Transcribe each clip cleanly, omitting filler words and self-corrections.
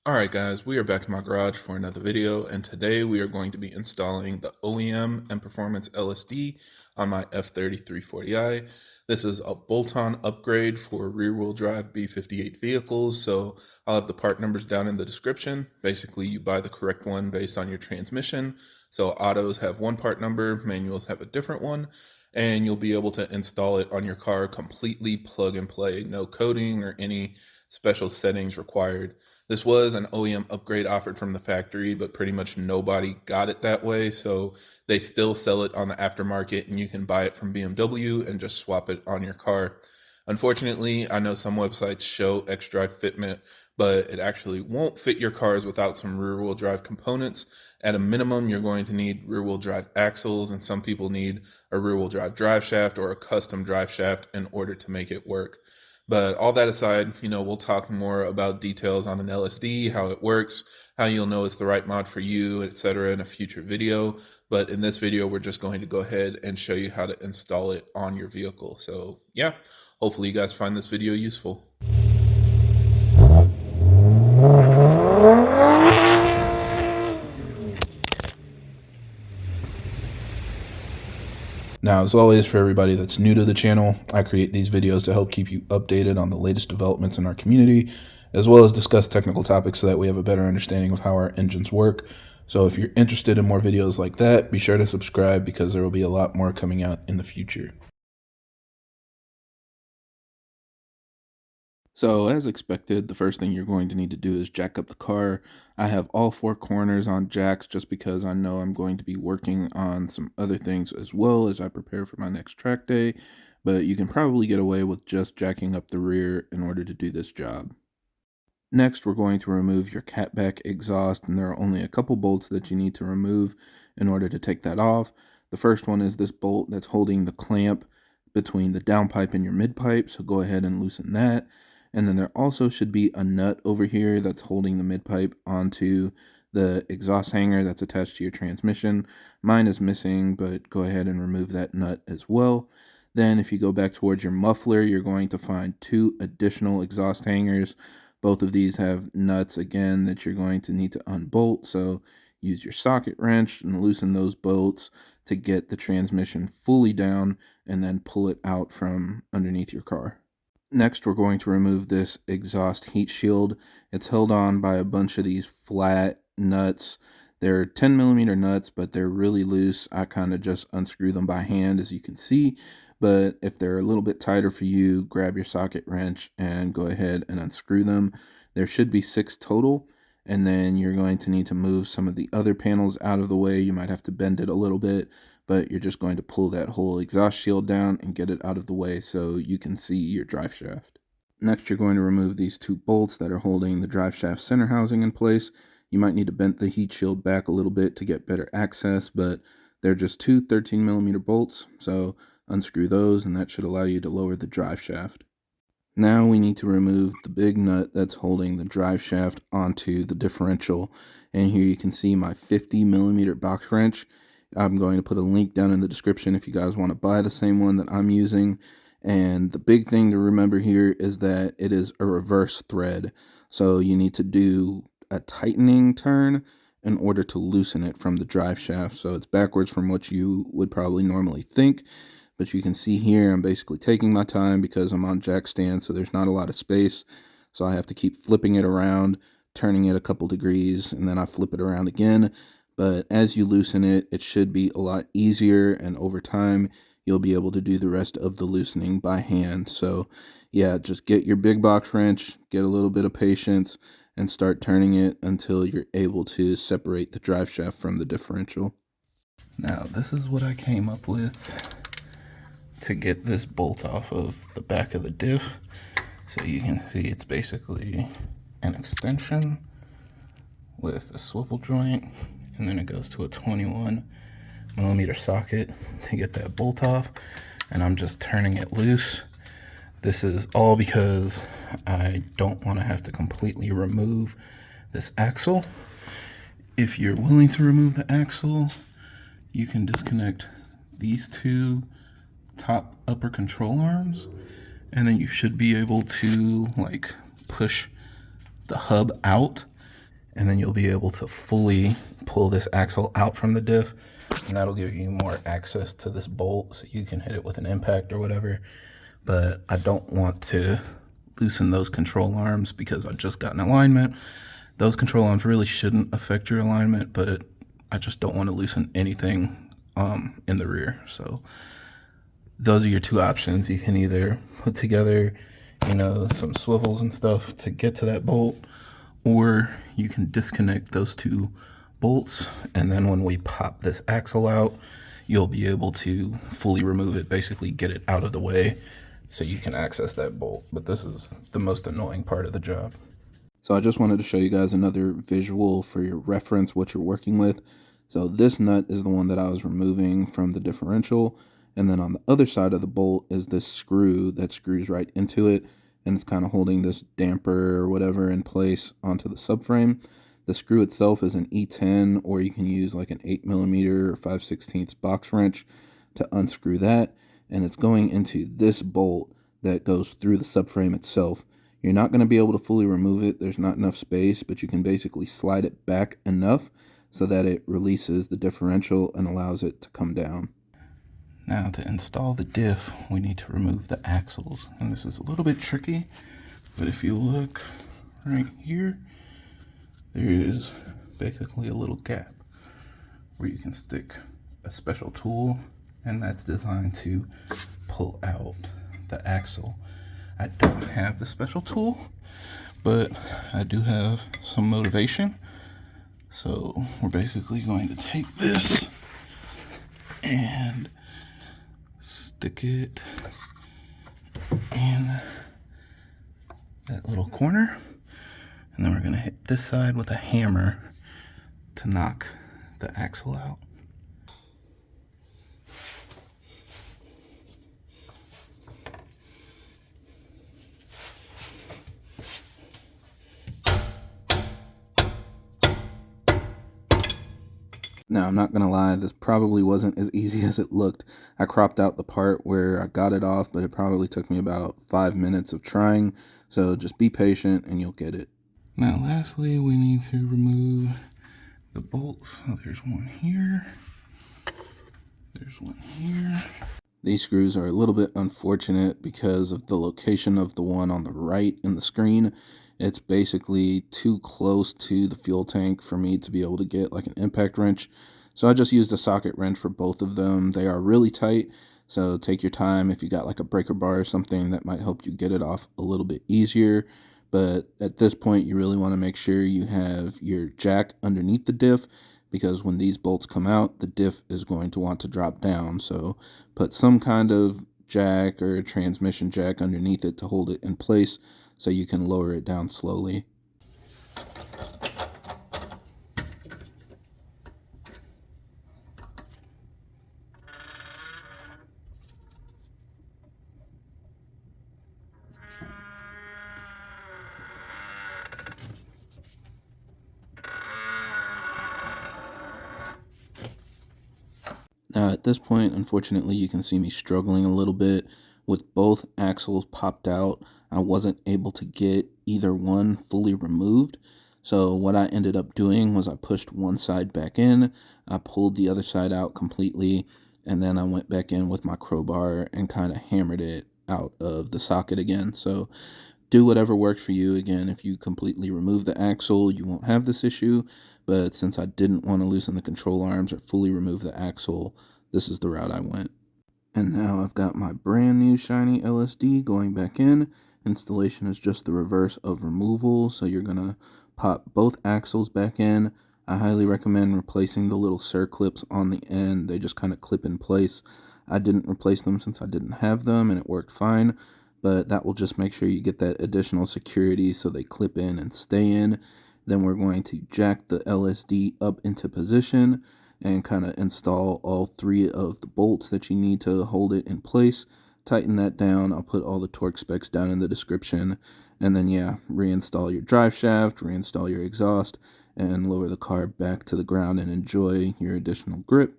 Alright guys, we are back in my garage for another video, and today we are going to be installing the OEM and Performance LSD on my F3340i. This is a bolt-on upgrade for rear-wheel drive B58 vehicles, so I'll have the part numbers down in the description. Basically, you buy the correct one based on your transmission. So autos have one part number, manuals have a different one, and you'll be able to install it on your car completely plug and play, no coding or any special settings required. This was an OEM upgrade offered from the factory, but pretty much nobody got it that way, so they still sell it on the aftermarket, and you can buy it from BMW and just swap it on your car. Unfortunately, I know some websites show xDrive fitment, but it actually won't fit your cars without some rear-wheel drive components. At a minimum, you're going to need rear-wheel drive axles, and some people need a rear-wheel drive driveshaft or a custom driveshaft in order to make it work. But all that aside, we'll talk more about details on an LSD, how it works, how you'll know it's the right mod for you, etc. in a future video. But in this video, we're just going to go ahead and show you how to install it on your vehicle. So yeah, hopefully you guys find this video useful. Now, as always, for everybody that's new to the channel, I create these videos to help keep you updated on the latest developments in our community, as well as discuss technical topics so that we have a better understanding of how our engines work. So if you're interested in more videos like that, be sure to subscribe because there will be a lot more coming out in the future. So as expected, the first thing you're going to need to do is jack up the car. I have all four corners on jacks just because I know I'm going to be working on some other things as well as I prepare for my next track day, but you can probably get away with just jacking up the rear in order to do this job. Next, we're going to remove your catback exhaust, and there are only a couple bolts that you need to remove in order to take that off. The first one is this bolt that's holding the clamp between the downpipe and your midpipe, so go ahead and loosen that. And then there also should be a nut over here that's holding the midpipe onto the exhaust hanger that's attached to your transmission. Mine is missing, but go ahead and remove that nut as well. Then if you go back towards your muffler, you're going to find two additional exhaust hangers. Both of these have nuts, again, that you're going to need to unbolt. So use your socket wrench and loosen those bolts to get the transmission fully down and then pull it out from underneath your car. Next, we're going to remove this exhaust heat shield. It's held on by a bunch of these flat nuts. They're 10mm nuts, but they're really loose. I kind of just unscrew them by hand, as you can see. But if they're a little bit tighter for you, grab your socket wrench and go ahead and unscrew them. There should be 6 total. And then you're going to need to move some of the other panels out of the way. You might have to bend it a little bit, but you're just going to pull that whole exhaust shield down and get it out of the way so you can see your drive shaft. Next, you're going to remove these 2 bolts that are holding the drive shaft center housing in place. You might need to bend the heat shield back a little bit to get better access, but they're just 2 13mm bolts, so unscrew those and that should allow you to lower the drive shaft. Now we need to remove the big nut that's holding the drive shaft onto the differential. And here you can see my 50mm box wrench. I'm going to put a link down in the description if you guys want to buy the same one that I'm using. And the big thing to remember here is that it is a reverse thread. So you need to do a tightening turn in order to loosen it from the drive shaft. So it's backwards from what you would probably normally think. But you can see here I'm basically taking my time because I'm on jack stand, so there's not a lot of space. So I have to keep flipping it around, turning it a couple degrees, and then I flip it around again. But as you loosen it, it should be a lot easier, and over time, you'll be able to do the rest of the loosening by hand. So yeah, just get your big box wrench, get a little bit of patience, and start turning it until you're able to separate the drive shaft from the differential. Now, this is what I came up with to get this bolt off of the back of the diff. So you can see it's basically an extension with a swivel joint, and then it goes to a 21mm socket to get that bolt off, and I'm just turning it loose. This is all because I don't want to have to completely remove this axle. If you're willing to remove the axle, you can disconnect these 2 top upper control arms, and then you should be able to like push the hub out and then you'll be able to fully pull this axle out from the diff, and that'll give you more access to this bolt so you can hit it with an impact or whatever. But I don't want to loosen those control arms because I just got an alignment. Those control arms really shouldn't affect your alignment, but I just don't want to loosen anything in the rear. So those are your two options. You can either put together, you know, some swivels and stuff to get to that bolt, or you can disconnect those two bolts, and then when we pop this axle out, you'll be able to fully remove it, basically get it out of the way so you can access that bolt. But this is the most annoying part of the job. So I just wanted to show you guys another visual for your reference, what you're working with. So this nut is the one that I was removing from the differential, and then on the other side of the bolt is this screw that screws right into it, and it's kind of holding this damper or whatever in place onto the subframe. The screw itself is an E10, or you can use like an 8mm or 5/16 box wrench to unscrew that, and it's going into this bolt that goes through the subframe itself. You're not going to be able to fully remove it. There's not enough space, but you can basically slide it back enough so that it releases the differential and allows it to come down. Now to install the diff, we need to remove the axles, and this is a little bit tricky, but if you look right here, there is basically a little gap where you can stick a special tool, and that's designed to pull out the axle. I don't have the special tool, but I do have some motivation. So we're basically going to take this and stick it in that little corner, and then we're going to hit this side with a hammer to knock the axle out. Now, I'm not going to lie, this probably wasn't as easy as it looked. I cropped out the part where I got it off, but it probably took me about 5 minutes of trying. So just be patient and you'll get it. Now, lastly, we need to remove the bolts. Oh, there's one here. There's one here. These screws are a little bit unfortunate because of the location of the one on the right in the screen. It's basically too close to the fuel tank for me to be able to get like an impact wrench. So I just used a socket wrench for both of them. They are really tight, so take your time. If you got like a breaker bar or something, that might help you get it off a little bit easier. But at this point, you really want to make sure you have your jack underneath the diff, because when these bolts come out, the diff is going to want to drop down. So put some kind of jack or transmission jack underneath it to hold it in place so you can lower it down slowly. Now at this point, unfortunately, you can see me struggling a little bit. With both axles popped out, I wasn't able to get either one fully removed. So what I ended up doing was I pushed one side back in, I pulled the other side out completely, and then I went back in with my crowbar and kind of hammered it out of the socket again. So do whatever works for you. Again, if you completely remove the axle, you won't have this issue. But since I didn't want to loosen the control arms or fully remove the axle, this is the route I went. And now I've got my brand new shiny LSD going back in. Installation is just the reverse of removal. So you're going to pop both axles back in. I highly recommend replacing the little circlips on the end. They just kind of clip in place. I didn't replace them since I didn't have them, and it worked fine. But that will just make sure you get that additional security so they clip in and stay in. Then we're going to jack the LSD up into position and kind of install all three of the bolts that you need to hold it in place. Tighten that down. I'll put all the torque specs down in the description. And then, yeah, reinstall your drive shaft, reinstall your exhaust, and lower the car back to the ground and enjoy your additional grip.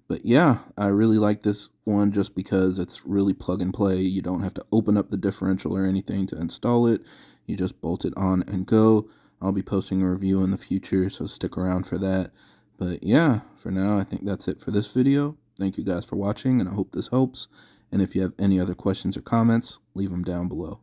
But yeah, I really like this one just because it's really plug and play. You don't have to open up the differential or anything to install it. You just bolt it on and go. I'll be posting a review in the future, so stick around for that. But yeah, for now, I think that's it for this video. Thank you guys for watching, and I hope this helps. And if you have any other questions or comments, leave them down below.